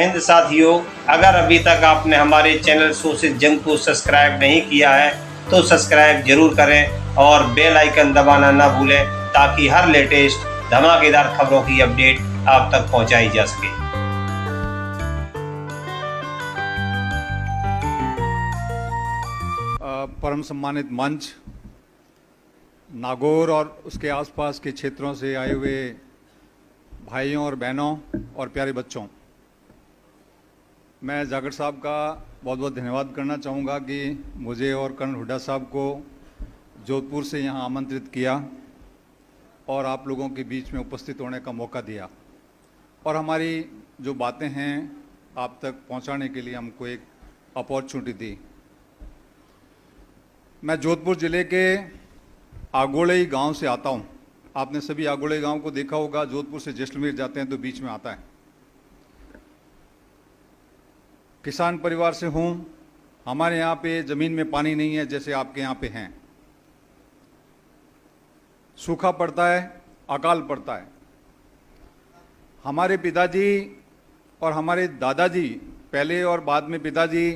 हिंद साथियों, अगर अभी तक आपने हमारे चैनल सोशल जंग को सब्सक्राइब नहीं किया है तो सब्सक्राइब जरूर करें और बेल आइकन दबाना ना भूलें ताकि हर लेटेस्ट धमाकेदार खबरों की अपडेट आप तक पहुंचाई जा सके। परम सम्मानित मंच, नागौर और उसके आसपास के क्षेत्रों से आए हुए भाइयों और बहनों और प्यारे बच्चों, मैं जागड़ साहब का बहुत बहुत धन्यवाद करना चाहूँगा कि मुझे और कर्नल हुड्डा साहब को जोधपुर से यहाँ आमंत्रित किया और आप लोगों के बीच में उपस्थित होने का मौका दिया और हमारी जो बातें हैं आप तक पहुँचाने के लिए हमको एक अपॉर्चुनिटी दी। मैं जोधपुर ज़िले के आगोड़ई गांव से आता हूं। आपने सभी आगोड़ई गांव को देखा होगा, जोधपुर से जैसलमेर जाते हैं तो बीच में आता है। किसान परिवार से हूं। हमारे यहाँ पे ज़मीन में पानी नहीं है जैसे आपके यहाँ पे हैं। सूखा पड़ता है, अकाल पड़ता है। हमारे पिताजी और हमारे दादाजी, पहले और बाद में पिताजी,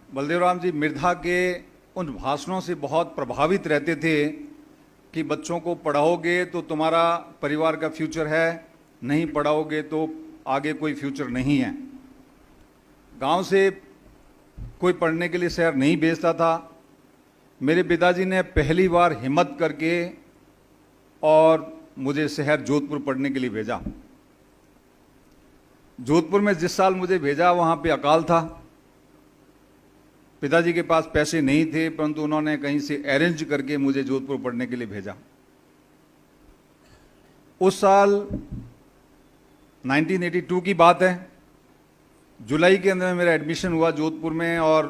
बलदेव राम जी मिर्धा के उन भाषणों से बहुत प्रभावित रहते थे कि बच्चों को पढ़ाओगे तो तुम्हारा परिवार का फ्यूचर है, नहीं पढ़ाओगे तो आगे कोई फ्यूचर नहीं है। गांव से कोई पढ़ने के लिए शहर नहीं भेजता था। मेरे पिताजी ने पहली बार हिम्मत करके और मुझे शहर जोधपुर पढ़ने के लिए भेजा। जोधपुर में जिस साल मुझे भेजा वहाँ पे अकाल था। पिताजी के पास पैसे नहीं थे परंतु उन्होंने कहीं से अरेंज करके मुझे जोधपुर पढ़ने के लिए भेजा। उस साल 1982 की बात है। जुलाई के अंदर में मेरा एडमिशन हुआ जोधपुर में और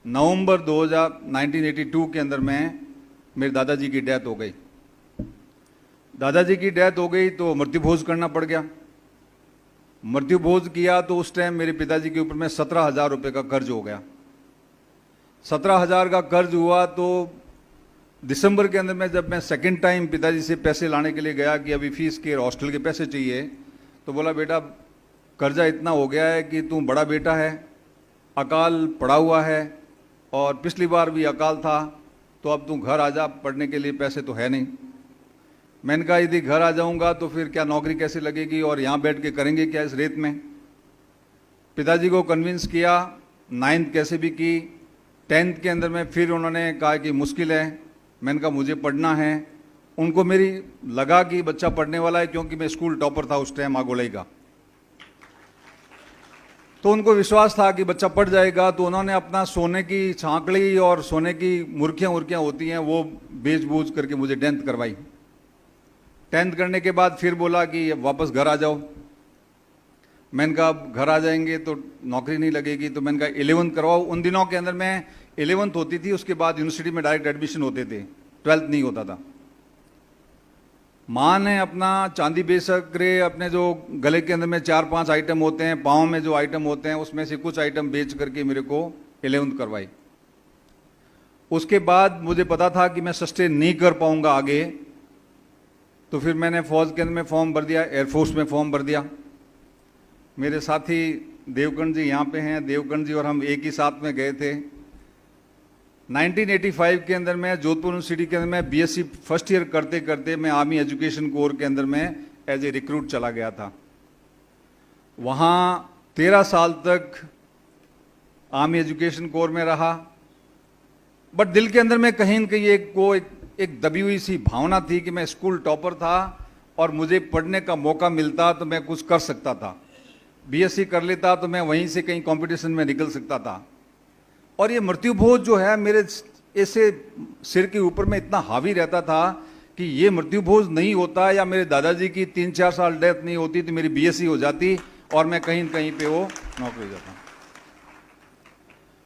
नवंबर 1982 के अंदर में मेरे दादाजी की डेथ हो गई। दादाजी की डेथ हो गई तो मृत्यु भोज करना पड़ गया। मृत्यु भोज किया तो उस टाइम मेरे पिताजी के ऊपर में 17,000 रुपये का कर्ज हो गया। 17,000 का कर्ज हुआ तो दिसंबर के अंदर में जब मैं सेकंड टाइम पिताजी से पैसे लाने के लिए गया कि अभी फीस के हॉस्टल के पैसे चाहिए, तो बोला बेटा कर्जा इतना हो गया है कि तू बड़ा बेटा है, अकाल पड़ा हुआ है और पिछली बार भी अकाल था, तो अब तू घर आ जा, पढ़ने के लिए पैसे तो है नहीं। मैंने कहा यदि घर आ जाऊंगा तो फिर क्या नौकरी कैसे लगेगी और यहाँ बैठ के करेंगे क्या इस रेत में। पिताजी को कन्विंस किया, 9th कैसे भी की। 10th के अंदर में फिर उन्होंने कहा कि मुश्किल है। मैंने कहा मुझे पढ़ना है। उनको मेरी लगा कि बच्चा पढ़ने वाला है क्योंकि मैं स्कूल टॉपर था उस टाइम आगोड़ई का, तो उनको विश्वास था कि बच्चा पढ़ जाएगा। तो उन्होंने अपना सोने की छांकड़ी और सोने की मुर्खियाँ होती हैं वो बेच बूझ करके मुझे 10th करवाई। 10th करने के बाद फिर बोला कि वापस घर आ जाओ। मैंने कहा अब घर आ जाएंगे तो नौकरी नहीं लगेगी, तो मैंने कहा 11th करवाओ। उन दिनों के अंदर में 11th होती थी, उसके बाद यूनिवर्सिटी में डायरेक्ट एडमिशन होते थे, 12th नहीं होता था। माँ ने अपना चांदी बेच सके, अपने जो गले के अंदर में 4-5 आइटम होते हैं, पाँव में जो आइटम होते हैं उसमें से कुछ आइटम बेच करके मेरे को 11th करवाई। उसके बाद मुझे पता था कि मैं सस्टेन नहीं कर पाऊंगा आगे, तो फिर मैंने फौज के अंदर में फॉर्म भर दिया, एयरफोर्स में फॉर्म भर दिया। मेरे साथी देवकर्ण जी यहाँ पे हैं, देवकर्ण जी और हम एक ही साथ में गए थे। 1985 के अंदर में जोधपुर यूनिवर्सिटी के अंदर में बीएससी फर्स्ट ईयर करते करते मैं आर्मी एजुकेशन कोर के अंदर में एज ए रिक्रूट चला गया था। वहाँ 13 साल तक आर्मी एजुकेशन कोर में रहा, बट दिल के अंदर में कहीं न कहीं एक दबी हुई सी भावना थी कि मैं स्कूल टॉपर था और मुझे पढ़ने का मौका मिलता तो मैं कुछ कर सकता था। बीएससी कर लेता तो मैं वहीं से कहीं कंपटीशन में निकल सकता था। और ये मृत्यु भोज जो है मेरे ऐसे सिर के ऊपर में इतना हावी रहता था कि ये मृत्यु भोज नहीं होता या मेरे दादाजी की 3-4 साल डेथ नहीं होती तो मेरी बीएससी हो जाती और मैं कहीं न कहीं पे वो नौकरी जाता।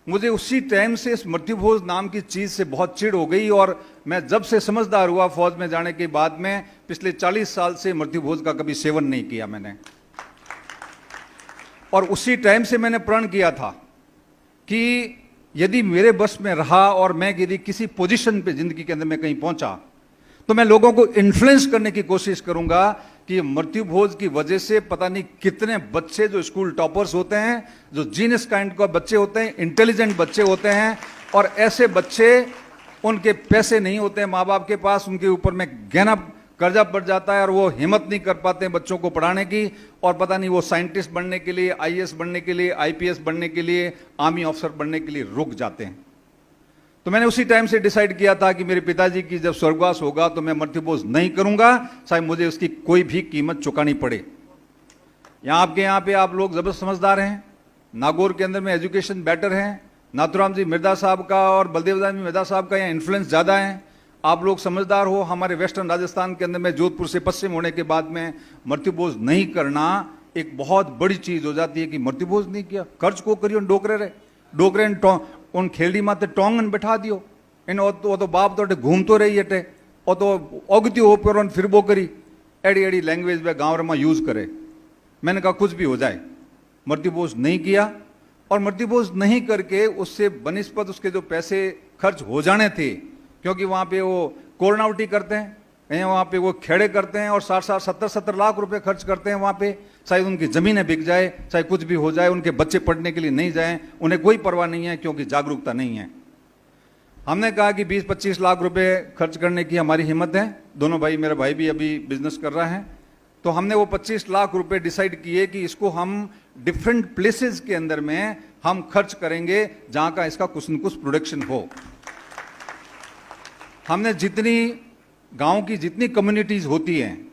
मुझे उसी टाइम से इस मृत्यु भोज नाम की चीज़ से बहुत चिढ़ हो गई और मैं जब से समझदार हुआ फौज में जाने के बाद में पिछले 40 साल से मृत्यु भोज का कभी सेवन नहीं किया मैंने। और उसी टाइम से मैंने प्रण किया था कि यदि मेरे बस में रहा और मैं यदि किसी पोजीशन पे जिंदगी के अंदर में कहीं पहुंचा तो मैं लोगों को इन्फ्लुएंस करने की कोशिश करूंगा कि मृत्यु भोज की वजह से पता नहीं कितने बच्चे जो स्कूल टॉपर्स होते हैं, जो जीनियस काइंड के बच्चे होते हैं, इंटेलिजेंट बच्चे होते हैं, और ऐसे बच्चे, उनके पैसे नहीं होते हैं माँ बाप के पास, उनके ऊपर में गहना कर्जा पड़ जाता है और वो हिम्मत नहीं कर पाते हैं बच्चों को पढ़ाने की, और पता नहीं वो साइंटिस्ट बनने के लिए, आईएएस बनने के लिए, आईपीएस बनने के लिए, आर्मी ऑफिसर बनने के लिए रुक जाते हैं। तो मैंने उसी टाइम से डिसाइड किया था कि मेरे पिताजी की जब स्वर्गवास होगा तो मैं मृत्यु भोज नहीं करूंगा, चाहे मुझे उसकी कोई भी कीमत चुकानी पड़े। यहाँ पे आप लोग जबरदस्त समझदार हैं, नागौर के अंदर में एजुकेशन बेटर है, नाथुराम जी मिर्जा साहब का और बलदेव जी मिर्जा साहब का यहाँ इन्फ्लुएंस ज़्यादा है, आप लोग समझदार हो। हमारे वेस्टर्न राजस्थान के अंदर में जोधपुर से पश्चिम होने के बाद में मृत्यु भोज नहीं करना एक बहुत बड़ी चीज़ हो जाती है कि मृत्यु भोज नहीं किया, खर्च को करियो डोकरे रहे, डोकरे उन खेलड़ी माते टोंगन बैठा दियो, इन वो तो बाप तो घूमतो रही अटे, वो तो ओगती हो पर फिर वो करी एड़ी एड़ी लैंग्वेज में गाँव में यूज़ करे। मैंने कहा कुछ भी हो जाए, मृत्यु भोज नहीं किया, और मृत्यु भोज नहीं करके उससे बनिस्पत उसके जो पैसे खर्च हो जाने थे, क्योंकि वहाँ पे वो कोरनावटी करते हैं, वहाँ पे वो खेड़े करते हैं और 60-60, 70-70 लाख रुपए खर्च करते हैं वहाँ पे, चाहे उनकी ज़मीनें बिक जाए, चाहे कुछ भी हो जाए, उनके बच्चे पढ़ने के लिए नहीं जाएं, उन्हें कोई परवाह नहीं है क्योंकि जागरूकता नहीं है। हमने कहा कि 20-25 लाख रुपए खर्च करने की हमारी हिम्मत है, दोनों भाई, मेरा भाई भी अभी बिजनेस कर रहा है, तो हमने वो 25 लाख रुपए डिसाइड किए कि इसको हम डिफरेंट प्लेसेस के अंदर में हम खर्च करेंगे जहाँ का इसका कुछ न कुछ प्रोडक्शन हो। हमने जितनी गांव की जितनी कम्युनिटीज़ होती हैं,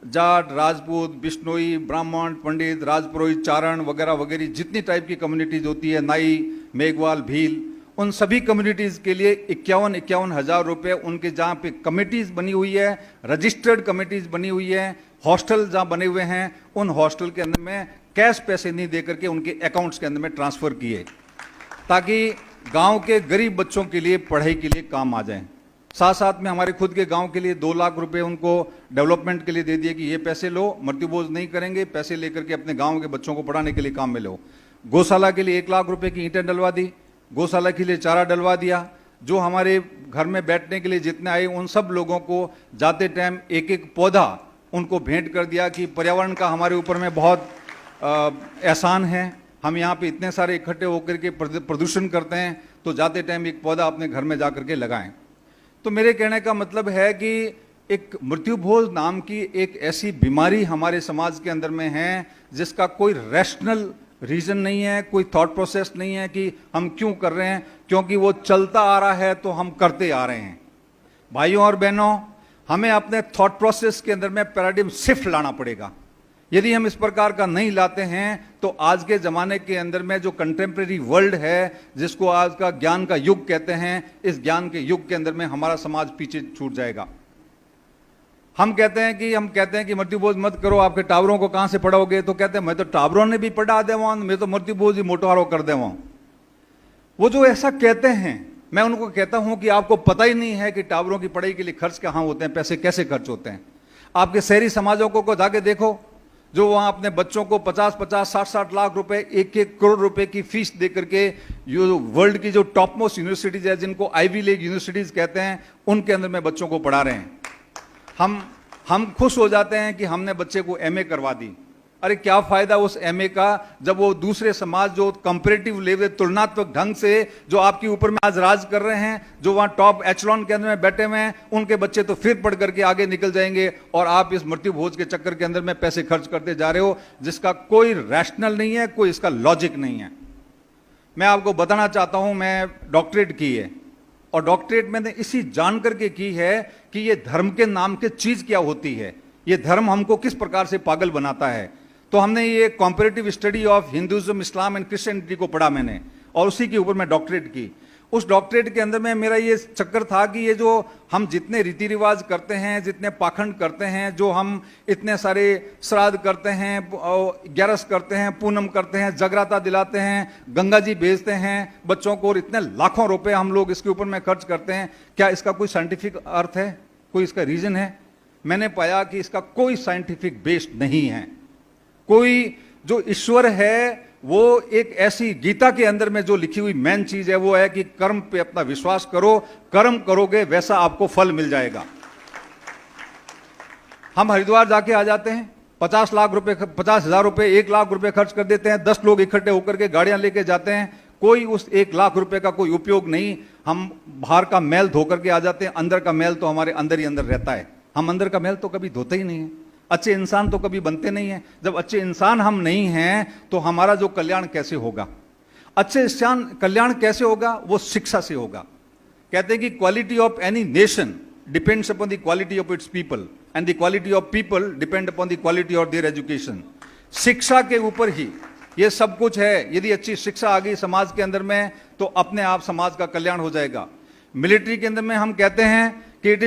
जाट, राजपूत, बिश्नोई, ब्राह्मण, पंडित, राजपुरोहित, चारण वगैरह वगैरह, जितनी टाइप की कम्युनिटीज़ होती है, नाई, मेघवाल, भील, उन सभी कम्युनिटीज़ के लिए 51-51 हज़ार रुपये उनके जहाँ पे कमेटीज़ बनी हुई है, रजिस्टर्ड कमेटीज़ बनी हुई है, हॉस्टल जहाँ बने हुए हैं, उन हॉस्टल के अंदर में कैश पैसे नहीं दे करके उनके अकाउंट्स के अंदर में ट्रांसफ़र किए, ताकि गाँव के गरीब बच्चों के लिए पढ़ाई के लिए काम आ जाए। साथ साथ में हमारे खुद के गांव के लिए 2 लाख रुपए उनको डेवलपमेंट के लिए दे दिए कि ये पैसे लो, मृत्यु भोज नहीं करेंगे, पैसे लेकर के अपने गांव के बच्चों को पढ़ाने के लिए काम में लो। गौशाला के लिए 1 लाख रुपए की ईंटें डलवा दी, गौशाला के लिए चारा डलवा दिया। जो हमारे घर में बैठने के लिए जितने आए उन सब लोगों को जाते टाइम एक एक पौधा उनको भेंट कर दिया कि पर्यावरण का हमारे ऊपर में बहुत एहसान है, हम यहाँ पे इतने सारे इकट्ठे होकर के प्रदूषण करते हैं, तो जाते टाइम एक पौधा अपने घर में जा करके लगाएं। तो मेरे कहने का मतलब है कि एक मृत्यु भोज नाम की एक ऐसी बीमारी हमारे समाज के अंदर में है जिसका कोई रैशनल रीज़न नहीं है, कोई थॉट प्रोसेस नहीं है कि हम क्यों कर रहे हैं, क्योंकि वो चलता आ रहा है तो हम करते आ रहे हैं। भाइयों और बहनों, हमें अपने थॉट प्रोसेस के अंदर में पैराडिम शिफ्ट लाना पड़ेगा। यदि हम इस प्रकार का नहीं लाते हैं तो आज के ज़माने के अंदर में जो कंटेम्प्रेरी वर्ल्ड है, जिसको आज का ज्ञान का युग कहते हैं, इस ज्ञान के युग के अंदर में हमारा समाज पीछे छूट जाएगा। हम कहते हैं कि मृत्यु भोज मत करो, आपके टावरों को कहाँ से पढ़ाओगे, तो कहते हैं मैं तो टावरों ने भी पढ़ा दे वहाँ, मैं तो मृत्यु भोज ही मोटवारो कर दे वहाँ। वो जो ऐसा कहते हैं, मैं उनको कहता हूँ कि आपको पता ही नहीं है कि टावरों की पढ़ाई के लिए खर्च कहाँ होते हैं, पैसे कैसे खर्च होते हैं। आपके शहरी समाजों को जाके देखो, जो वहाँ अपने बच्चों को 50-50, 60-60 लाख रुपए, 1-1 करोड़ रुपए की फीस दे करके जो वर्ल्ड की जो टॉप मोस्ट यूनिवर्सिटीज़ है, जिनको आईवी लीग यूनिवर्सिटीज़ कहते हैं, उनके अंदर में बच्चों को पढ़ा रहे हैं। हम खुश हो जाते हैं कि हमने बच्चे को एमए करवा दी। अरे क्या फ़ायदा उस एमए का, जब वो दूसरे समाज जो कंपैरेटिव लेवल, तुलनात्मक ढंग से जो आपके ऊपर में आज राज कर रहे हैं, जो वहाँ टॉप एचलॉन के अंदर में बैठे हुए हैं, उनके बच्चे तो फिर पढ़ करके आगे निकल जाएंगे, और आप इस मृत्यु भोज के चक्कर के अंदर में पैसे खर्च करते जा रहे हो, जिसका कोई रैशनल नहीं है, कोई इसका लॉजिक नहीं है। मैं आपको बताना चाहता हूँ, मैं डॉक्टरेट की है, और डॉक्टरेट मैंने इसी जान करके की है कि ये धर्म के नाम की चीज़ क्या होती है, ये धर्म हमको किस प्रकार से पागल बनाता है। तो हमने ये comparative study of Hinduism, Islam and Christianity को पढ़ा मैंने, और उसी के ऊपर मैं डॉक्टरेट की। उस डॉक्टरेट के अंदर में मेरा ये चक्कर था कि ये जो हम जितने रीति रिवाज करते हैं, जितने पाखंड करते हैं, जो हम इतने सारे श्राद्ध करते हैं, ग्यारस करते हैं, पूनम करते हैं, जगराता दिलाते हैं, गंगा जी भेजते हैं बच्चों को, और इतने लाखों रुपए हम लोग इसके ऊपर में खर्च करते हैं, क्या इसका कोई साइंटिफिक अर्थ है, कोई इसका रीज़न है? मैंने पाया कि इसका कोई साइंटिफिक बेस नहीं है। कोई जो ईश्वर है वो एक ऐसी गीता के अंदर में जो लिखी हुई मेन चीज है वो है कि कर्म पे अपना विश्वास करो, कर्म करोगे वैसा आपको फल मिल जाएगा। हम हरिद्वार जाके आ जाते हैं, 50 लाख रुपए, 50,000 रुपए, 1 लाख रुपए खर्च कर देते हैं, 10 लोग इकट्ठे होकर के गाड़ियां लेके जाते हैं, कोई उस 1 लाख रुपए का कोई उपयोग नहीं। हम बाहर का मैल धो करके आ जाते हैं, अंदर का मैल तो हमारे अंदर ही अंदर रहता है। हम अंदर का मैल तो कभी धोते ही नहीं है, अच्छे इंसान तो कभी बनते नहीं है। जब अच्छे इंसान हम नहीं हैं तो हमारा जो कल्याण कैसे होगा? अच्छे इंसान कल्याण कैसे होगा? वो शिक्षा से होगा। कहते हैं कि quality of any nation depends upon the quality of its people and the quality of people depend upon the quality of their education. शिक्षा के ऊपर ही ये सब कुछ है। यदि अच्छी शिक्षा आ गई समाज के अंदर में तो अपने आप समाज का कल्याण हो जाएगा। मिलिट्री के अंदर में हम कहते हैं कि it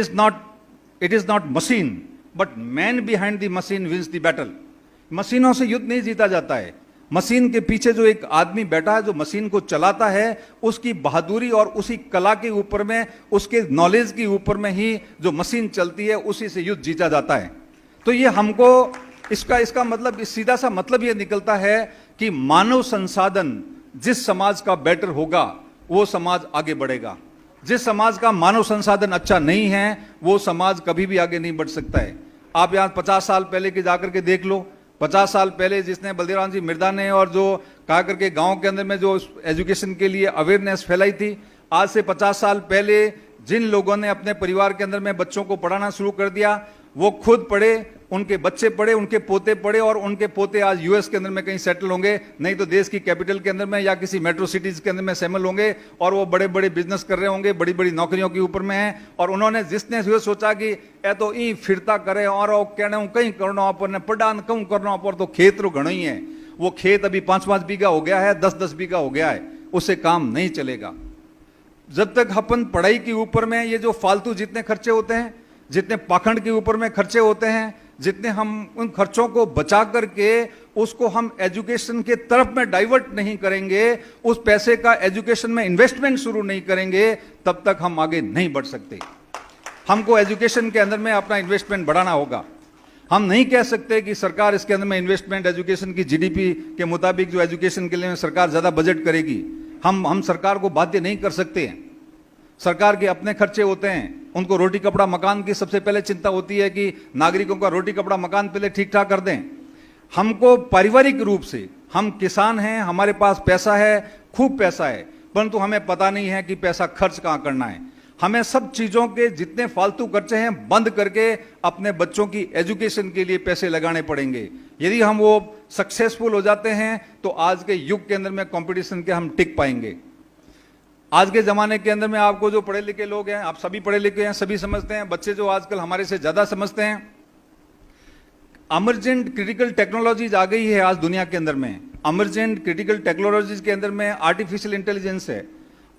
is not machine but man behind the machine wins the battle. मशीनों से युद्ध नहीं जीता जाता है, मशीन के पीछे जो एक आदमी बैठा है जो मशीन को चलाता है, उसकी बहादुरी और उसी कला के ऊपर में, उसके नॉलेज के ऊपर में ही जो मशीन चलती है उसी से युद्ध जीता जाता है। तो ये हमको इसका मतलब, सीधा सा मतलब ये निकलता है कि मानव संसाधन जिस समाज का बेटर होगा वो समाज आगे बढ़ेगा। जिस समाज का मानव संसाधन अच्छा नहीं है वो समाज कभी भी आगे नहीं बढ़ सकता है। आप यहां 50 साल पहले के जाकर के देख लो, 50 साल पहले जिसने बलदेव जी मिर्दा ने और जो कहा करके गांव के अंदर में जो एजुकेशन के लिए अवेयरनेस फैलाई थी, आज से 50 साल पहले जिन लोगों ने अपने परिवार के अंदर में बच्चों को पढ़ाना शुरू कर दिया, वो खुद पढ़े, उनके बच्चे पढ़े, उनके पोते पढ़े, और उनके पोते आज यूएस के अंदर में कहीं सेटल होंगे, नहीं तो देश की कैपिटल के अंदर में या किसी मेट्रो सिटीज के अंदर में शामिल होंगे, और वो बड़े बड़े बिजनेस कर रहे होंगे, बड़ी बड़ी नौकरियों के ऊपर में हैं। और उन्होंने जिसने ये सोचा कि ए तो ई फिरता करे और कहने कहीं करना पर पढ़ान कहूँ करना पर तो खेत रो घना ही है, वो खेत अभी 5-5 बीघा हो गया है, 10-10 बीघा हो गया है, उससे काम नहीं चलेगा। जब तक अपन पढ़ाई के ऊपर में ये जो फालतू जितने खर्चे होते हैं, जितने पाखंड के ऊपर में खर्चे होते हैं, जितने हम उन खर्चों को बचा करके उसको हम एजुकेशन के तरफ में डाइवर्ट नहीं करेंगे, उस पैसे का एजुकेशन में इन्वेस्टमेंट शुरू नहीं करेंगे, तब तक हम आगे नहीं बढ़ सकते। हमको एजुकेशन के अंदर में अपना इन्वेस्टमेंट बढ़ाना होगा। हम नहीं कह सकते कि सरकार इसके अंदर में इन्वेस्टमेंट एजुकेशन की जीडीपी के मुताबिक जो एजुकेशन के लिए सरकार ज्यादा बजट करेगी, हम सरकार को बाध्य नहीं कर सकते हैं। सरकार के अपने खर्चे होते हैं, उनको रोटी कपड़ा मकान की सबसे पहले चिंता होती है कि नागरिकों का रोटी कपड़ा मकान पहले ठीक ठाक कर दें। हमको पारिवारिक रूप से, हम किसान हैं, हमारे पास पैसा है, खूब पैसा है, परंतु हमें पता नहीं है कि पैसा खर्च कहां करना है। हमें सब चीजों के जितने फालतू खर्चे हैं बंद करके अपने बच्चों की एजुकेशन के लिए पैसे लगाने पड़ेंगे। यदि हम वो सक्सेसफुल हो जाते हैं तो आज के युग के अंदर में कंपटीशन के हम टिक पाएंगे। आज के जमाने के अंदर में आपको जो पढ़े लिखे लोग हैं, आप सभी पढ़े लिखे हैं, सभी समझते हैं, बच्चे जो आजकल हमारे से ज्यादा समझते हैं। अमर्जेंट क्रिटिकल टेक्नोलॉजीज आ गई है आज दुनिया के अंदर में। अमर्जेंट क्रिटिकल टेक्नोलॉजीज के अंदर में आर्टिफिशियल इंटेलिजेंस है,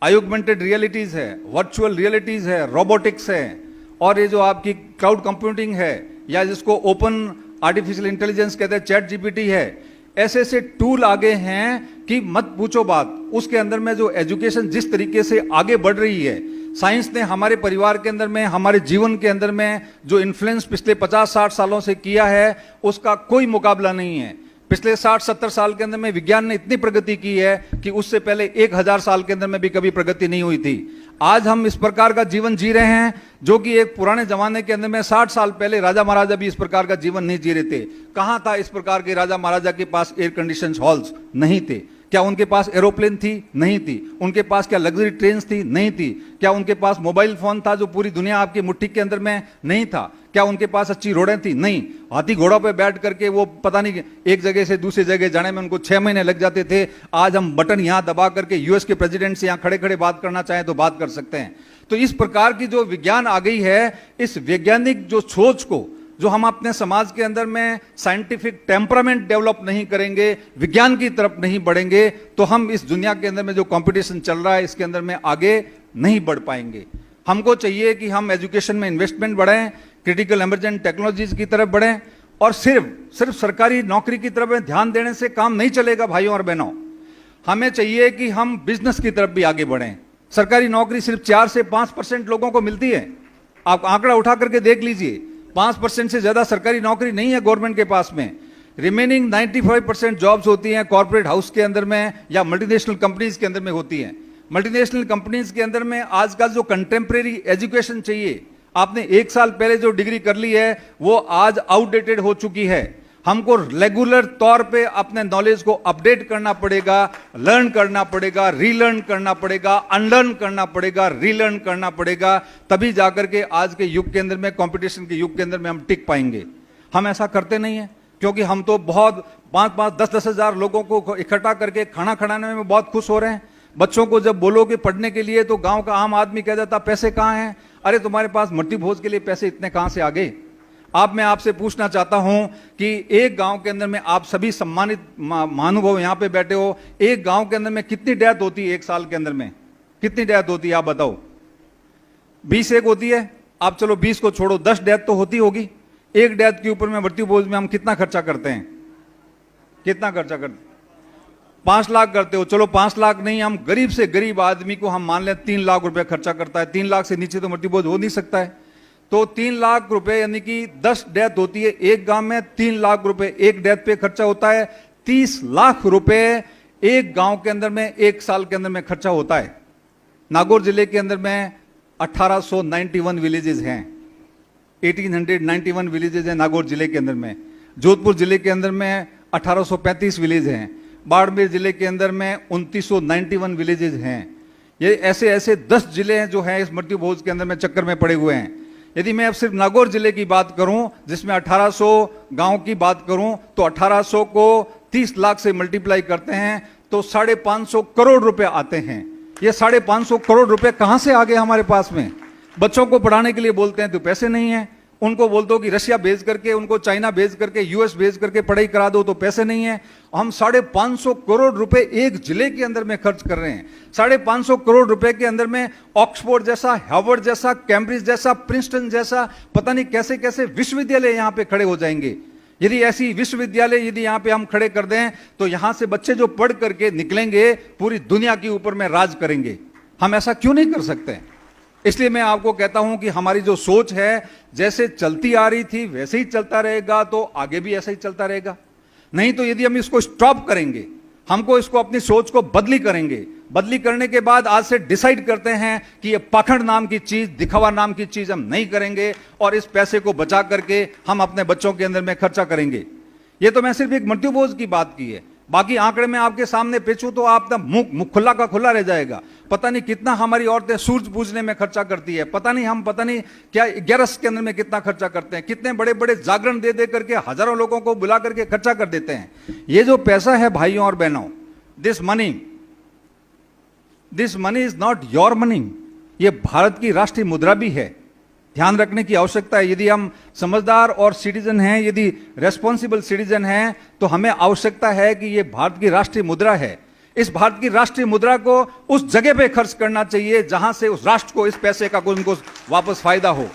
ऑगमेंटेड रियलिटीज है, वर्चुअल रियलिटीज है, रोबोटिक्स है, और ये जो आपकी क्लाउड कंप्यूटिंग है या जिसको ओपन आर्टिफिशियल इंटेलिजेंस कहते हैं, चैट जीपीटी है, ऐसे ऐसे टूल आगे हैं कि मत पूछो बात। उसके अंदर में जो एजुकेशन जिस तरीके से आगे बढ़ रही है, साइंस ने हमारे परिवार के अंदर में, हमारे जीवन के अंदर में जो इन्फ्लुएंस पिछले 50-60 सालों से किया है उसका कोई मुकाबला नहीं है। पिछले 60-70 साल के अंदर में विज्ञान ने इतनी प्रगति की है कि उससे पहले 1000 साल के अंदर में भी कभी प्रगति नहीं हुई थी। आज हम इस प्रकार का जीवन जी रहे हैं जो कि एक पुराने जमाने के अंदर में 60 साल पहले राजा महाराजा भी इस प्रकार का जीवन नहीं जी रहे थे। कहां था इस प्रकार के राजा महाराजा के पास एयर कंडीशन हॉल्स? नहीं थे। क्या उनके पास एरोप्लेन थी? नहीं थी। उनके पास क्या लग्जरी ट्रेन थी? नहीं थी। क्या उनके पास मोबाइल फोन था जो पूरी दुनिया आपकी मुट्ठी के अंदर में? नहीं था। क्या उनके पास अच्छी रोडें थी? नहीं। हाथी घोड़ों पे बैठ करके वो पता नहीं एक जगह से दूसरी जगह जाने में उनको 6 महीने लग जाते थे। आज हम बटन यहां दबा करके यूएस के प्रेसिडेंट से यहां खड़े खड़े बात करना चाहें तो बात कर सकते हैं। तो इस प्रकार की जो विज्ञान आ गई है, इस वैज्ञानिक जो सोच को जो हम अपने समाज के अंदर में साइंटिफिक टेम्परामेंट डेवलप नहीं करेंगे, विज्ञान की तरफ नहीं बढ़ेंगे, तो हम इस दुनिया के अंदर में जो कंपटीशन चल रहा है इसके अंदर में आगे नहीं बढ़ पाएंगे। हमको चाहिए कि हम एजुकेशन में इन्वेस्टमेंट बढ़ाएं, क्रिटिकल इमर्जेंट टेक्नोलॉजीज की तरफ बढ़ें, और सिर्फ सरकारी नौकरी की तरफ ध्यान देने से काम नहीं चलेगा भाइयों और बहनों। हमें चाहिए कि हम बिजनेस की तरफ भी आगे बढ़ें। सरकारी नौकरी सिर्फ 4 से 5% लोगों को मिलती है। आप आंकड़ा उठा करके देख लीजिए, 5% से ज्यादा सरकारी नौकरी नहीं है गवर्नमेंट के पास में। रिमेनिंग 95% जॉब्स होती हैं कॉर्पोरेट हाउस के अंदर में या मल्टीनेशनल कंपनीज के अंदर में होती हैं। मल्टीनेशनल कंपनीज के अंदर में आजकल जो कंटेम्प्रेरी एजुकेशन चाहिए, आपने 1 साल पहले जो डिग्री कर ली है वो आज आउटडेटेड हो चुकी है। हमको रेगुलर तौर पे अपने नॉलेज को अपडेट करना पड़ेगा, लर्न करना पड़ेगा, रीलर्न करना पड़ेगा, अनलर्न करना पड़ेगा, रीलर्न करना पड़ेगा, तभी जाकर के आज के युग के अंदर में, कंपटीशन के युग के अंदर में हम टिक पाएंगे। हम ऐसा करते नहीं है, क्योंकि हम तो बहुत 5-5, 10-10 हजार लोगों को इकट्ठा करके खाना खिलाने में बहुत खुश हो रहे हैं। बच्चों को जब बोलो कि पढ़ने के लिए, तो गांव का आम आदमी कह जाता पैसे कहाँ हैं? अरे तुम्हारे पास मट्टी भोज के लिए पैसे इतने कहां से आ गए? मैं आपसे पूछना चाहता हूं कि एक गांव के अंदर में, आप सभी सम्मानित महानुभाव यहां पे बैठे हो, एक गांव के अंदर में कितनी डेथ होती है? 1 साल के अंदर में कितनी डेथ होती है आप बताओ? 20 एक होती है। आप चलो 20 को छोड़ो, 10 डेथ तो होती होगी। एक डेथ के ऊपर में मृत्यु भोज में हम कितना खर्चा करते हैं? कितना खर्चा करते? 5 लाख करते हो। चलो 5 लाख नहीं, हम गरीब से गरीब आदमी को हम मान लें 3 लाख रुपए खर्चा करता है। 3 लाख से नीचे तो मृत्यु भोज हो नहीं सकता है। तो 3 लाख रुपए, यानी कि 10 डेथ होती है एक गांव में, 3 लाख रुपए एक डेथ पे खर्चा होता है। 30 लाख रुपए एक गांव के अंदर में 1 साल के अंदर में खर्चा होता है। नागौर जिले के अंदर में 1891 विलेजेस हैं, 1891 विलेजेस हैं नागौर जिले के अंदर में। जोधपुर जिले के अंदर में 1835 विलेज हैं। बाड़मेर जिले के अंदर में 2991 विलेजेस हैं। ये ऐसे ऐसे 10 जिले हैं जो हैं इस मृत्यु भोज के अंदर में चक्कर में पड़े हुए हैं। यदि मैं अब सिर्फ नागौर जिले की बात करूं, जिसमें 1800 गांव की बात करूं, तो 1800 को 30 लाख से मल्टीप्लाई करते हैं तो 550 करोड़ रुपए आते हैं। ये 550 करोड़ रुपए कहां से आ गए हमारे पास में? बच्चों को पढ़ाने के लिए बोलते हैं तो पैसे नहीं है, उनको बोल दो कि रशिया भेज करके, उनको चाइना भेज करके, यूएस भेज करके पढ़ाई करा दो तो पैसे नहीं है। हम 550 करोड़ रुपए एक जिले के अंदर में खर्च कर रहे हैं। 550 करोड़ रुपए के अंदर में ऑक्सफोर्ड जैसा, हार्वर्ड जैसा, कैम्ब्रिज जैसा, प्रिंसटन जैसा, पता नहीं कैसे कैसे विश्वविद्यालय यहां पे खड़े हो जाएंगे। यदि ऐसी विश्वविद्यालय यदि यहां पे हम खड़े कर दें तो यहां से बच्चे जो पढ़ करके निकलेंगे पूरी दुनिया के ऊपर में राज करेंगे। हम ऐसा क्यों नहीं कर सकते? इसलिए मैं आपको कहता हूं कि हमारी जो सोच है, जैसे चलती आ रही थी वैसे ही चलता रहेगा, तो आगे भी ऐसा ही चलता रहेगा। नहीं तो यदि हम इसको स्टॉप करेंगे, हमको इसको अपनी सोच को बदली करेंगे, बदली करने के बाद आज से डिसाइड करते हैं कि ये पाखंड नाम की चीज, दिखावा नाम की चीज हम नहीं करेंगे और इस पैसे को बचा करके हम अपने बच्चों के अंदर में खर्चा करेंगे। ये तो मैं सिर्फ एक मृत्यु भोज की बात की है। बाकी आंकड़े में आपके सामने पेचू तो आपका मुंह खुला का खुला रह जाएगा। पता नहीं कितना हमारी औरतें सूरज पूजने में खर्चा करती है, पता नहीं क्या 11 के अंदर में कितना खर्चा करते हैं, कितने बड़े बड़े जागरण दे दे करके हजारों लोगों को बुला करके खर्चा कर देते हैं। ये जो पैसा है भाइयों और बहनों, this money is not your money. ये भारत की राष्ट्रीय मुद्रा भी है, ध्यान रखने की आवश्यकता है। यदि हम समझदार और सिटीजन हैं, यदि रेस्पॉन्सिबल सिटीजन हैं, तो हमें आवश्यकता है कि ये भारत की राष्ट्रीय मुद्रा है। इस भारत की राष्ट्रीय मुद्रा को उस जगह पे खर्च करना चाहिए जहां से उस राष्ट्र को इस पैसे का उनको वापस फायदा हो।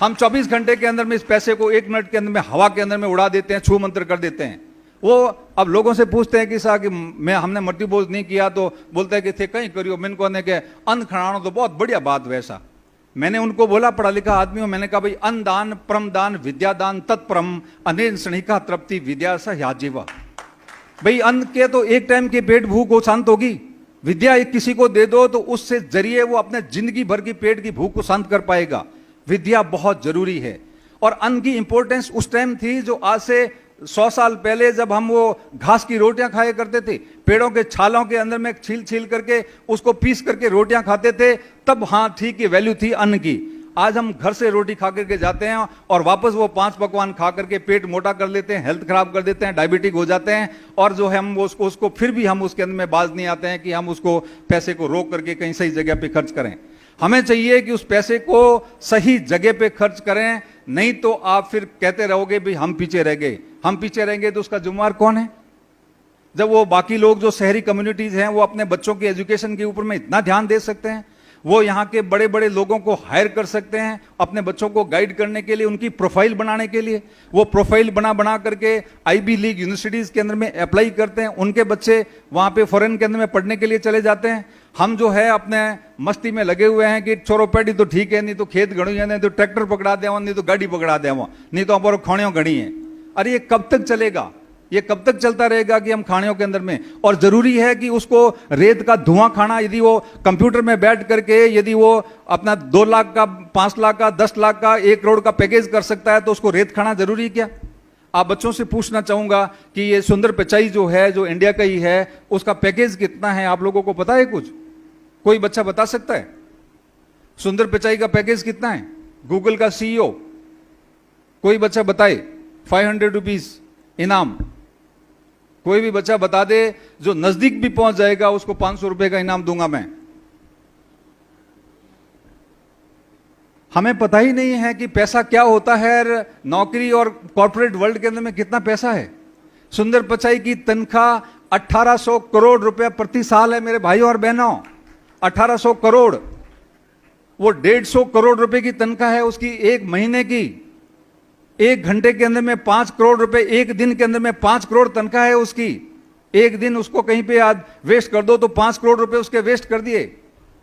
हम 24 घंटे के अंदर में इस पैसे को 1 मिनट के अंदर में हवा के अंदर में उड़ा देते हैं, छू मंत्र कर देते हैं। वो अब लोगों से पूछते हैं कि साहब कि हमने मृत्यु भोज नहीं किया, तो बोलते हैं कि थे कहीं करियो, मैंने कहने के अन्न खड़ाना तो बहुत बढ़िया बात वैसा। मैंने उनको बोला, पढ़ा लिखा आदमी हो, मैंने कहा भाई अन्न दान परम दान विद्यादान तत्परम अनेन स्नेहिका तृप्ति विद्या स याजीवा। भाई अन्न के तो एक टाइम के पेट भूख को शांत होगी, विद्या एक किसी को दे दो तो उससे जरिए वो अपने जिंदगी भर की पेट की भूख को शांत कर पाएगा। विद्या बहुत जरूरी है। और अन्न की इंपॉर्टेंस उस टाइम थी जो आज से 100 साल पहले, जब हम वो घास की रोटियां खाया करते थे, पेड़ों के छालों के अंदर में छील छील करके उसको पीस करके रोटियां खाते थे, तब हाँ ठीक है वैल्यू थी अन्न की। आज हम घर से रोटी खा करके जाते हैं और वापस वो 5 पकवान खा करके पेट मोटा कर लेते हैं, हेल्थ खराब कर देते हैं, डायबिटिक हो जाते हैं, और जो है हम उसको फिर भी हम उसके अंदर में बाज नहीं आते हैं कि हम उसको पैसे को रोक करके कहीं सही जगह पे खर्च करें। हमें चाहिए कि उस पैसे को सही जगह पे खर्च करें, नहीं तो आप फिर कहते रहोगे भी हम पीछे रह गए। हम पीछे रहेंगे तो उसका जिम्मेवार कौन है? जब वो बाकी लोग जो शहरी कम्युनिटीज हैं वो अपने बच्चों के एजुकेशन के ऊपर में इतना ध्यान दे सकते हैं, वो यहाँ के बड़े बड़े लोगों को हायर कर सकते हैं अपने बच्चों को गाइड करने के लिए, उनकी प्रोफाइल बनाने के लिए। वो प्रोफाइल बना करके आईबी लीग यूनिवर्सिटीज के अंदर में अप्लाई करते हैं, उनके बच्चे वहाँ पे फॉरेन के अंदर में पढ़ने के लिए चले जाते हैं। हम जो है अपने मस्ती में लगे हुए हैं कि छोरो पैडी तो ठीक है, नहीं तो खेत गड़ी है, नहीं तो ट्रैक्टर पकड़ा दे, नहीं तो गाड़ी पकड़ा दे, नहीं तो हमारे खोणियों गड़ी है। अरे ये कब तक चलेगा? ये कब तक चलता रहेगा कि हम खानों के अंदर में, और जरूरी है कि उसको रेत का धुआं खाना, यदि वो कंप्यूटर में बैठ करके यदि वो अपना 2 लाख का, 5 लाख का, 10 लाख का, 1 करोड़ का पैकेज कर सकता है, तो उसको रेत खाना जरूरी क्या? आप बच्चों से पूछना चाहूंगा कि ये सुंदर पिचाई जो है, जो इंडिया का ही है, उसका पैकेज कितना है? आप लोगों को पता है कुछ? कोई बच्चा बता सकता है? सुंदर पिचाई का पैकेज कितना है? गूगल का सीईओ, कोई बच्चा बताए? 500 रुपीज इनाम, कोई भी बच्चा बता दे। जो नजदीक भी पहुंच जाएगा उसको 500 रुपए का इनाम दूंगा मैं। हमें पता ही नहीं है कि पैसा क्या होता है, नौकरी और कॉर्पोरेट वर्ल्ड के अंदर में कितना पैसा है। सुंदर पिचाई की तनख्वाह 1800 करोड़ रुपए प्रति साल है मेरे भाइयों और बहनों, 1800 करोड़। वो 150 करोड़ रुपए की तनख्वाह है उसकी एक महीने की। 1 घंटे के अंदर में 5 करोड़ रुपए, एक दिन के अंदर में 5 करोड़ तनख्वाह है उसकी। एक दिन उसको कहीं पे आज वेस्ट कर दो तो 5 करोड़ रुपए उसके वेस्ट कर दिए।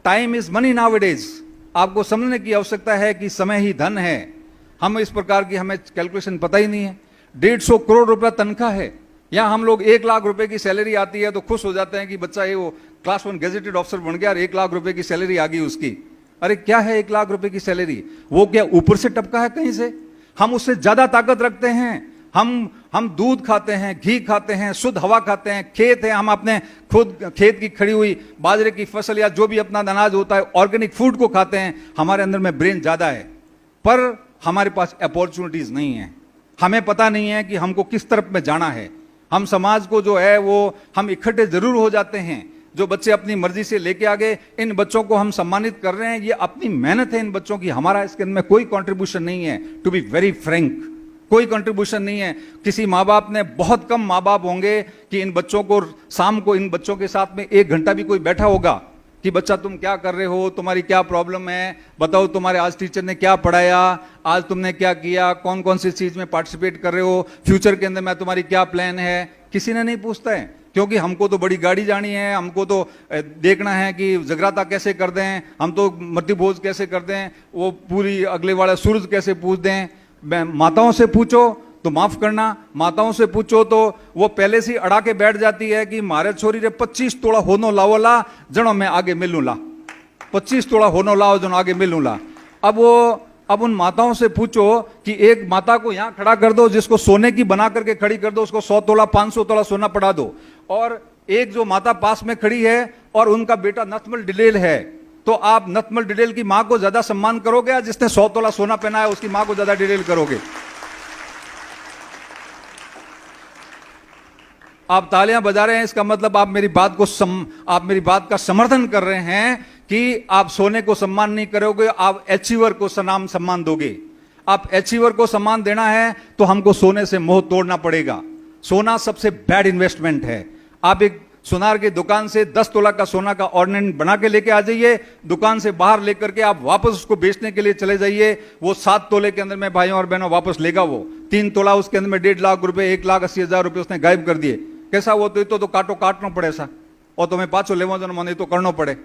Time is money nowadays. आपको समझने की आवश्यकता है कि समय ही धन है। हम इस प्रकार की हमें कैलकुलेशन पता ही नहीं है। 150 करोड़ रुपया तनख्वाह है। यहां हम लोग 1 लाख रुपए की सैलरी आती है तो खुश हो जाते हैं कि बच्चा ये वो क्लास 1 गेजेटेड ऑफिसर बन गया और 1 लाख रुपए की सैलरी आ गई उसकी। अरे क्या है 1 लाख रुपए की सैलरी? वो क्या ऊपर से टपका है कहीं से? हम उससे ज्यादा ताकत रखते हैं। हम दूध खाते हैं, घी खाते हैं, शुद्ध हवा खाते हैं, खेत है, हम अपने खुद खेत की खड़ी हुई बाजरे की फसल या जो भी अपना अनाज होता है ऑर्गेनिक फूड को खाते हैं। हमारे अंदर में ब्रेन ज्यादा है पर हमारे पास अपॉर्चुनिटीज नहीं है। हमें पता नहीं है कि हमको किस तरफ में जाना है। हम समाज को जो है वो हम इकट्ठे जरूर हो जाते हैं। जो बच्चे अपनी मर्जी से लेके आ गए, इन बच्चों को हम सम्मानित कर रहे हैं। ये अपनी मेहनत है इन बच्चों की, हमारा इसके अंदर में कोई कंट्रीब्यूशन नहीं है। टू बी वेरी फ्रैंक, कोई कंट्रीब्यूशन नहीं है। किसी माँ बाप ने, बहुत कम माँ बाप होंगे कि इन बच्चों को शाम को इन बच्चों के साथ में 1 घंटा भी कोई बैठा होगा कि बच्चा तुम क्या कर रहे हो, तुम्हारी क्या प्रॉब्लम है, बताओ तुम्हारे आज टीचर ने क्या पढ़ाया, आज तुमने क्या किया, कौन कौन सी चीज में पार्टिसिपेट कर रहे हो, फ्यूचर के अंदर में तुम्हारी क्या प्लान है। किसी ने नहीं पूछता है, क्योंकि हमको तो बड़ी गाड़ी जानी है, हमको तो देखना है कि जगराता कैसे कर दें, हम तो मृत्यु भोज कैसे कर दें, वो पूरी अगले वाला सूरज कैसे पूछ दें। माताओं से पूछो तो माफ करना, माताओं से पूछो तो वो पहले से अड़ा के बैठ जाती है कि मारे छोरी रे 25 तोड़ा होनो लावोला जनो मैं आगे मिलूंला, 25 तोड़ा होनो लाओ जनो आगे मिलूंला। अब उन माताओं से पूछो कि एक माता को यहां खड़ा कर दो जिसको सोने की बना करके खड़ी कर दो, उसको 100 तोला 500 तोला सोना पड़ा दो, और एक जो माता पास में खड़ी है और उनका बेटा नथमल डिडेल है, तो आप नथमल डिडेल की मां को ज्यादा सम्मान करोगे या जिसने 100 तोला सोना पहना है उसकी मां को ज्यादा डिडेल करोगे? आप तालियां बजा रहे हैं, इसका मतलब आप मेरी बात का समर्थन कर रहे हैं कि आप सोने को सम्मान नहीं करोगे, आप अचीवर को सनाम सम्मान दोगे। आप अचीवर को सम्मान देना है तो हमको सोने से मोह तोड़ना पड़ेगा। सोना सबसे बैड इन्वेस्टमेंट है। आप एक सुनार की दुकान से 10 तोला का सोना का ऑर्डिनेंस बना के लेके आ जाइए, दुकान से बाहर लेकर के आप वापस उसको बेचने के लिए चले जाइए, वो 7 तोले के अंदर में भाइयों और बहनों वापस लेगा। वो 3 तोला उसके अंदर में 1.5 लाख रुपए, 1,80,000 रुपए उसने गायब कर दिए। कैसा वो तो काटना पड़े सा, और तुम्हें पाछो लेवा जो मन तो करना पड़े।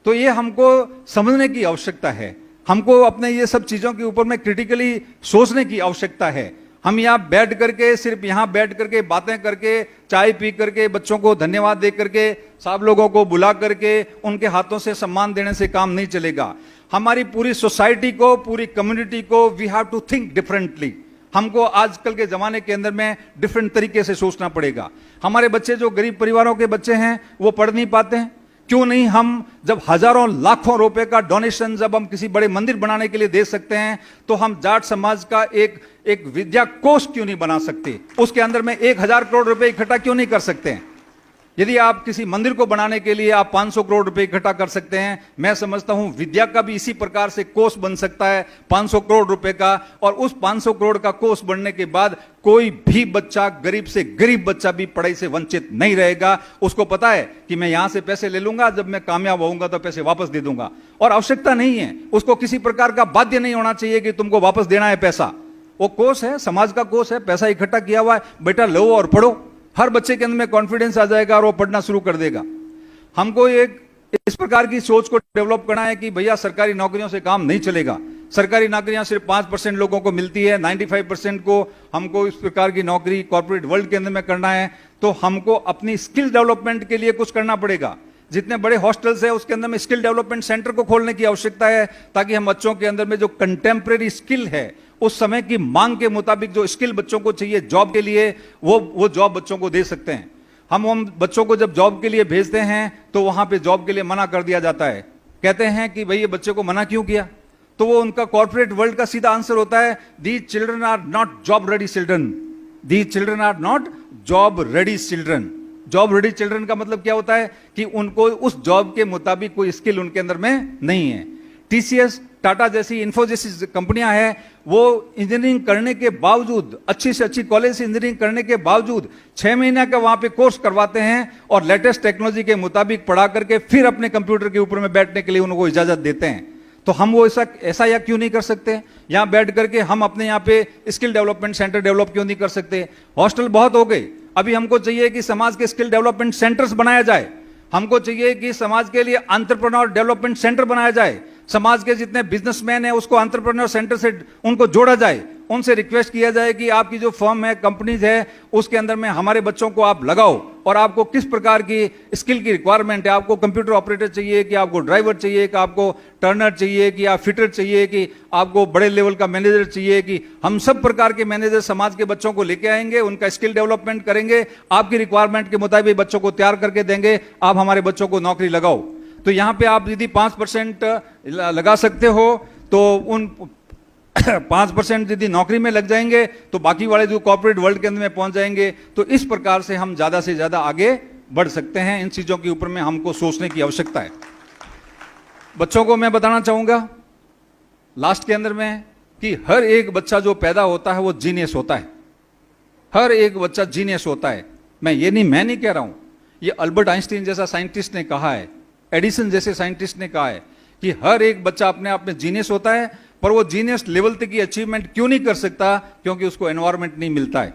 तो ये हमको समझने की आवश्यकता है। हमको अपने ये सब चीजों के ऊपर में क्रिटिकली सोचने की आवश्यकता है। हम यहाँ बैठ करके, सिर्फ यहाँ बैठ करके बातें करके, चाय पी करके, बच्चों को धन्यवाद दे करके, सब लोगों को बुला करके उनके हाथों से सम्मान देने से काम नहीं चलेगा। हमारी पूरी सोसाइटी को, पूरी कम्युनिटी को we have to think differently. हमको आजकल के जमाने के अंदर में डिफरेंट तरीके से सोचना पड़ेगा। हमारे बच्चे जो गरीब परिवारों के बच्चे हैं वो पढ़ नहीं पाते हैं, क्यों नहीं हम जब हजारों लाखों रुपए का डोनेशन जब हम किसी बड़े मंदिर बनाने के लिए दे सकते हैं, तो हम जाट समाज का एक विद्या कोष क्यों नहीं बना सकते? उसके अंदर में 1,000 करोड़ रुपए इकट्ठा क्यों नहीं कर सकते हैं? यदि आप किसी मंदिर को बनाने के लिए आप 500 करोड़ रुपए इकट्ठा कर सकते हैं, मैं समझता हूं विद्या का भी इसी प्रकार से कोष बन सकता है 500 करोड़ रुपए का। और उस 500 करोड़ का कोष बनने के बाद कोई भी बच्चा, गरीब से गरीब बच्चा भी पढ़ाई से वंचित नहीं रहेगा। उसको पता है कि मैं यहां से पैसे ले लूंगा, जब मैं कामयाब होऊंगा तो पैसे वापस दे दूंगा, और आवश्यकता नहीं है उसको किसी प्रकार का बाध्य नहीं होना चाहिए कि तुमको वापस देना है पैसा। वो कोष है, समाज का कोष है, पैसा इकट्ठा किया हुआ है, बेटा लो और पढ़ो। हर बच्चे के अंदर में कॉन्फिडेंस आ जाएगा और वो पढ़ना शुरू कर देगा। हमको एक इस प्रकार की सोच को डेवलप करना है कि भैया सरकारी नौकरियों से काम नहीं चलेगा। सरकारी नौकरियां सिर्फ 5% लोगों को मिलती है, 95% को हमको इस प्रकार की नौकरी कॉर्पोरेट वर्ल्ड के अंदर में करना है, तो हमको अपनी स्किल डेवलपमेंट के लिए कुछ करना पड़ेगा। जितने बड़े हॉस्टल्स है उसके अंदर में स्किल डेवलपमेंट सेंटर को खोलने की आवश्यकता है, ताकि हम बच्चों के अंदर में जो कंटेम्प्रेरी स्किल है, उस समय की मांग के मुताबिक जो स्किल बच्चों को चाहिए जॉब के लिए, वो जॉब बच्चों को दे सकते हैं। हम बच्चों को जब जॉब के लिए भेजते हैं तो वहां पे जॉब के लिए मना कर दिया जाता है। कहते हैं कि भाई ये बच्चे को मना क्यों किया, तो वो उनका कॉर्पोरेट वर्ल्ड का सीधा आंसर होता है, these children are not job ready children, these children are not job ready children. Job ready children का मतलब क्या होता है कि उनको उस जॉब के मुताबिक कोई स्किल उनके अंदर में नहीं है। टीसीएस, टाटा जैसी, इन्फो जैसी कंपनियां हैं, वो इंजीनियरिंग करने के बावजूद, अच्छी से अच्छी कॉलेज से इंजीनियरिंग करने के बावजूद 6 महीने का वहां पे कोर्स करवाते हैं और लेटेस्ट टेक्नोलॉजी के मुताबिक पढ़ा करके फिर अपने कंप्यूटर के ऊपर में बैठने के लिए उनको इजाजत देते हैं। तो हम वो ऐसा या क्यों नहीं कर सकते? यहां बैठ करके हम अपने यहाँ पे स्किल डेवलपमेंट सेंटर डेवलप क्यों नहीं कर सकते? हॉस्टल बहुत हो गए, अभी हमको चाहिए कि समाज के स्किल डेवलपमेंट सेंटर्स बनाया जाए। हमको चाहिए कि समाज के लिए एंटरप्रेन्योर डेवलपमेंट सेंटर बनाया जाए। समाज के जितने बिजनेसमैन हैं उसको एंटरप्रेन्योर सेंटर से उनको जोड़ा जाए। उनसे रिक्वेस्ट किया जाए कि आपकी जो फर्म है, कंपनीज है, उसके अंदर में हमारे बच्चों को आप लगाओ, और आपको किस प्रकार की स्किल की रिक्वायरमेंट है, आपको कंप्यूटर ऑपरेटर चाहिए कि आपको ड्राइवर चाहिए कि आपको टर्नर चाहिए कि आप फिटर चाहिए कि आपको बड़े लेवल का मैनेजर चाहिए, कि हम सब प्रकार के मैनेजर समाज के बच्चों को लेके आएंगे, उनका स्किल डेवलपमेंट करेंगे, आपकी रिक्वायरमेंट के मुताबिक बच्चों को तैयार करके देंगे, आप हमारे बच्चों को नौकरी लगाओ। तो यहां पे आप यदि 5% लगा सकते हो तो उन 5% यदि नौकरी में लग जाएंगे तो बाकी वाले जो कॉर्पोरेट वर्ल्ड के अंदर में पहुंच जाएंगे। तो इस प्रकार से हम ज्यादा से ज्यादा आगे बढ़ सकते हैं। इन चीजों के ऊपर में हमको सोचने की आवश्यकता है। बच्चों को मैं बताना चाहूंगा लास्ट के अंदर में कि हर एक बच्चा जो पैदा होता है वो जीनियस होता है। हर एक बच्चा जीनियस होता है। मैं नहीं कह रहा हूं, ये अल्बर्ट आइंस्टीन जैसा साइंटिस्ट ने कहा है, एडिसन जैसे साइंटिस्ट ने कहा है कि हर एक बच्चा अपने आप में जीनियस होता है, पर वो जीनियस लेवल तक की अचीवमेंट क्यों नहीं कर सकता? क्योंकि उसको एनवायरमेंट नहीं मिलता है।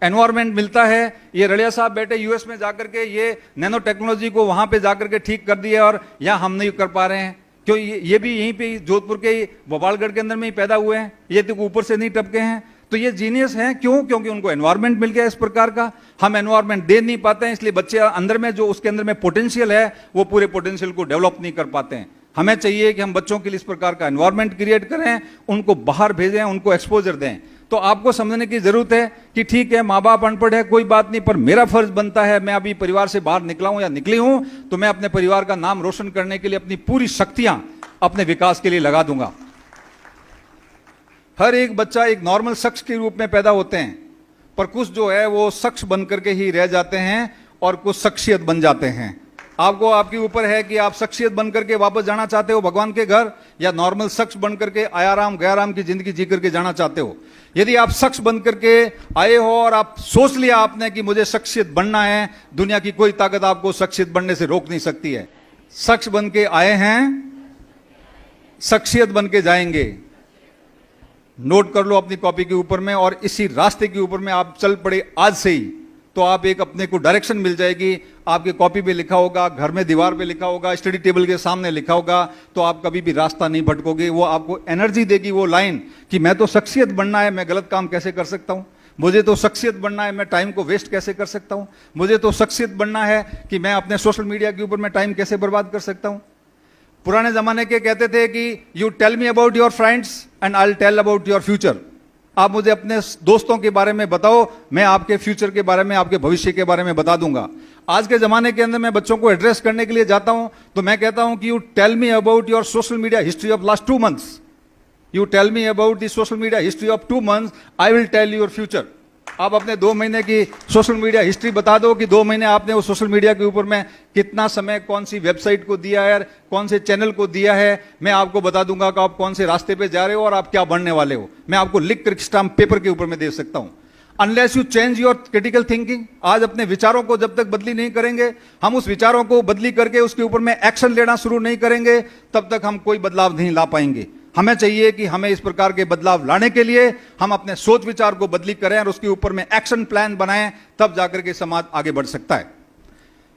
एनवायरमेंट मिलता है, ये रड़िया साहब बैठे यूएस में जाकर के ये नैनो टेक्नोलॉजी को वहां पे जाकर के ठीक कर दिया, और यहां हम नहीं कर पा रहे हैं। क्यों? ये भी यहीं पे जोधपुर के भोपालगढ़ के अंदर में ही पैदा हुए हैं, ये तो ऊपर से नहीं टपके हैं। तो ये जीनियस हैं, क्यों? क्योंकि उनको एनवायरमेंट मिल गया इस प्रकार का। हम एनवायरमेंट दे नहीं पाते हैं, इसलिए बच्चे अंदर में जो उसके अंदर में पोटेंशियल है वो पूरे पोटेंशियल को डेवलप नहीं कर पाते हैं। हमें चाहिए कि हम बच्चों के लिए इस प्रकार का एनवायरमेंट क्रिएट करें, उनको बाहर भेजें, उनको एक्सपोजर दें। तो आपको समझने की जरूरत है कि ठीक है, माँ बाप अनपढ़ है, कोई बात नहीं, पर मेरा फर्ज बनता है, मैं अभी परिवार से बाहर निकला हूं या निकली हूं, तो मैं अपने परिवार का नाम रोशन करने के लिए अपनी पूरी शक्तियां अपने विकास के लिए लगा दूंगा। हर एक बच्चा एक नॉर्मल शख्स के रूप में पैदा होते हैं, पर कुछ जो है वो शख्स बन करके ही रह जाते हैं और कुछ शख्सियत बन जाते हैं। आपको आपके ऊपर है कि आप शख्सियत बन करके वापस जाना चाहते हो भगवान के घर, या नॉर्मल शख्स बन करके आयाराम गयाराम की जिंदगी जी करके जाना चाहते हो। यदि आप शख्स बन करके आए हो और आप सोच लिया आपने कि मुझे शख्सियत बनना है, दुनिया की कोई ताकत आपको शख्सियत बनने से रोक नहीं सकती है। शख्स बन के आए हैं, शख्सियत बन के जाएंगे। नोट कर लो अपनी कॉपी के ऊपर में, और इसी रास्ते के ऊपर में आप चल पड़े आज से ही, तो आप एक अपने को डायरेक्शन मिल जाएगी। आपके कॉपी पे लिखा होगा, घर में दीवार पे लिखा होगा, स्टडी टेबल के सामने लिखा होगा, तो आप कभी भी रास्ता नहीं भटकोगे। वो आपको एनर्जी देगी, वो लाइन कि मैं तो शख्सियत बनना है, मैं गलत काम कैसे कर सकता हूं, मुझे तो शख्सियत बनना है, मैं टाइम को वेस्ट कैसे कर सकता हूं, मुझे तो शख्सियत बनना है कि मैं अपने सोशल मीडिया के ऊपर में टाइम कैसे बर्बाद कर सकता हूं। पुराने जमाने के कहते थे कि you tell me about your friends and I will tell about your future. आप मुझे अपने दोस्तों के बारे में बताओ, मैं आपके फ्यूचर के बारे में, आपके भविष्य के बारे में बता दूंगा। आज के जमाने के अंदर मैं बच्चों को एड्रेस करने के लिए जाता हूं तो मैं कहता हूं कि you tell me about your social media history of last 2 months। You tell me about the social media history of 2 months, I will tell your future. आप अपने 2 महीने की सोशल मीडिया हिस्ट्री बता दो कि 2 महीने आपने उस सोशल मीडिया के ऊपर में कितना समय कौन सी वेबसाइट को दिया है, कौन से चैनल को दिया है। मैं आपको बता दूंगा कि आप कौन से रास्ते पे जा रहे हो और आप क्या बनने वाले हो। मैं आपको लिख कर स्टाम्प पेपर के ऊपर में दे सकता हूं। Unless you change your critical thinking, आज अपने विचारों को जब तक बदली नहीं करेंगे, हम उस विचारों को बदली करके उसके ऊपर में एक्शन लेना शुरू नहीं करेंगे, तब तक हम कोई बदलाव नहीं ला पाएंगे। हमें चाहिए कि हमें इस प्रकार के बदलाव लाने के लिए हम अपने सोच विचार को बदली करें और उसके ऊपर में एक्शन प्लान बनाएं, तब जाकर के समाज आगे बढ़ सकता है।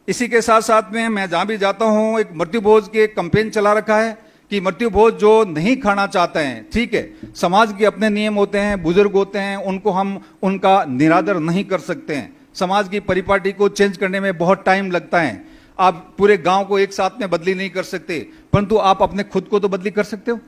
इसी के साथ साथ में मैं जहां भी जाता हूं एक मृत्यु भोज के कैंपेन चला रखा है कि मृत्यु भोज जो नहीं खाना चाहते हैं, ठीक है, समाज के अपने नियम होते हैं, बुजुर्ग होते हैं, उनको हम उनका निरादर नहीं कर सकते हैं। समाज की परिपाटी को चेंज करने में बहुत टाइम लगता है। आप पूरे गांव को एक साथ में बदली नहीं कर सकते, परंतु आप अपने खुद को तो बदली कर सकते हो।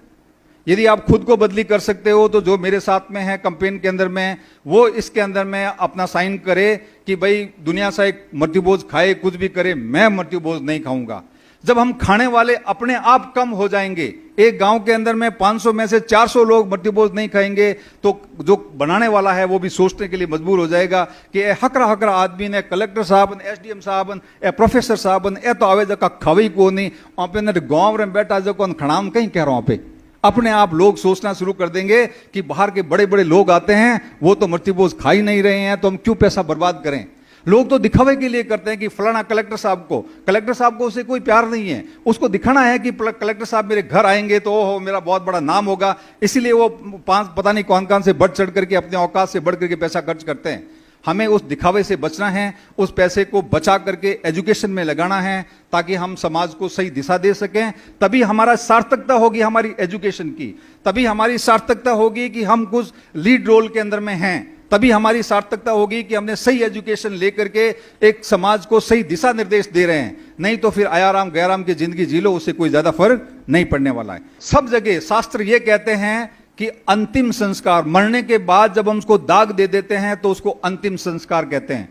यदि आप खुद को बदली कर सकते हो तो जो मेरे साथ में है कंपेन के अंदर में, वो इसके अंदर में अपना साइन करे कि भाई दुनिया से एक मृत्यु भोज खाए, कुछ भी करे, मैं मृत्यु भोज नहीं खाऊंगा। जब हम खाने वाले अपने आप कम हो जाएंगे, एक गांव के अंदर में 500 में से 400 लोग मृत्यु भोज नहीं खाएंगे, तो जो बनाने वाला है वो भी सोचने के लिए मजबूर हो जाएगा कि हकरा हकरा आदमी ने, कलेक्टर साहब, एसडीएम साहब, प्रोफेसर साहब, ए तो आवे जगह खावी को नहीं, पे गांव में बैठा जो कौन खड़ाम कहीं कह रहा हूं पे। अपने आप लोग सोचना शुरू कर देंगे कि बाहर के बड़े बड़े लोग आते हैं, वो तो मृत्यु भोज खा ही नहीं रहे हैं, तो हम क्यों पैसा बर्बाद करें। लोग तो दिखावे के लिए करते हैं कि फलाना कलेक्टर साहब को उससे कोई प्यार नहीं है, उसको दिखाना है कि कलेक्टर साहब मेरे घर आएंगे तो ओहो मेरा बहुत बड़ा नाम होगा, इसीलिए वो 5 पता नहीं कौन कौन से बढ़ चढ़ करके अपने औकात से बढ़ करके पैसा खर्च करते हैं। हमें उस दिखावे से बचना है, उस पैसे को बचा करके एजुकेशन में लगाना है ताकि हम समाज को सही दिशा दे सकें। तभी हमारा सार्थकता होगी हमारी एजुकेशन की, तभी हमारी सार्थकता होगी कि हम कुछ लीड रोल के अंदर में हैं, तभी हमारी सार्थकता होगी कि हमने सही एजुकेशन लेकर के एक समाज को सही दिशा निर्देश दे रहे हैं। नहीं तो फिर आयाराम गयाराम की जिंदगी जी लो, उससे कोई ज्यादा फर्क नहीं पड़ने वाला है। सब जगह शास्त्र ये कहते हैं कि अंतिम संस्कार, मरने के बाद जब हम उसको दाग दे देते हैं तो उसको अंतिम संस्कार कहते हैं।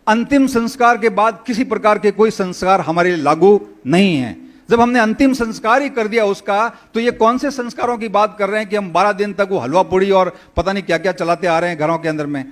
अंतिम संस्कार के बाद किसी प्रकार के कोई संस्कार हमारे लिए लागू नहीं है। जब हमने अंतिम संस्कार ही कर दिया उसका, तो ये कौन से संस्कारों की बात कर रहे हैं कि हम 12 दिन तक वो हलवा पूड़ी और पता नहीं क्या क्या चलाते आ रहे हैं घरों के अंदर में।